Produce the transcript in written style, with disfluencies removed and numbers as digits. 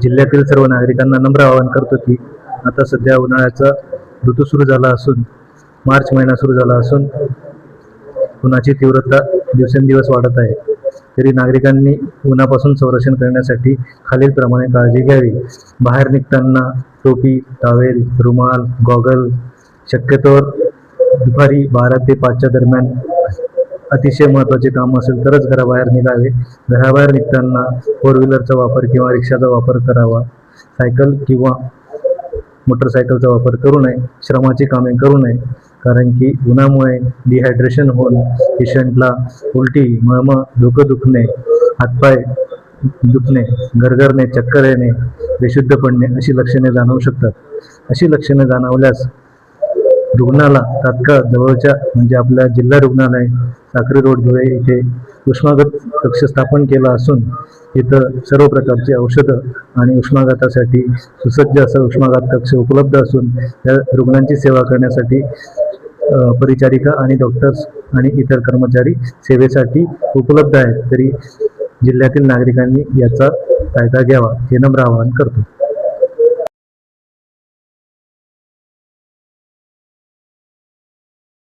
जिल्ह्यातील सर्व नागरिकांना नम्र आवाहन करतो की आता सध्या उन्हाळ्याचा ऋतू सुरू झाला असून मार्च महिना सुरू झाला असून उन्हाची तीव्रता दिवसेंदिवस वाढत आहे। तरी नागरिकांनी उन्हापासून संरक्षण करण्यासाठी खालीलप्रमाणे काळजी घ्यावी। बाहेर निघताना टोपी, टॉवेल, रुमाल, गॉगल, शक्यतोवर दुपारी 12 ते 5च्या दरम्यान अतिशय महत्त्वाचे काम असेल तरच घराबाहेर निघावे। घराबाहेर निघताना 4 व्हीलरचा वापर किंवा रिक्षाचा वापर करावा। सायकल किंवा मोटरसायकलचा वापर करू नये। श्रमाची कामे करू नये, कारण की उन्हामुळे डिहायड्रेशन होऊन पेशंटला उलटी, मळमळ, डोकं दुखणे, हातपाय दुखणे, गरगरणे, चक्कर येणे, बेशुद्ध पडणे अशी लक्षणे जाणवू शकतात। अशी लक्षणे जाणवल्यास रुग्णाला तात्काळ जवळच्या म्हणजे आपल्या जिल्हा रुग्णालय साक्री रोड धुळे इथे उष्माघात कक्ष स्थापन केला असून इथं सर्व प्रकारची औषधं आणि उष्माघातासाठी सुसज्ज असं उष्माघात कक्ष उपलब्ध असून त्या रुग्णांची सेवा करण्यासाठी परिचारिका आणि डॉक्टर्स आणि इतर कर्मचारी सेवेसाठी उपलब्ध आहेत। तरी जिल्ह्यातील नागरिकांनी याचा फायदा घ्यावा हे नम्र आवाहन करतो।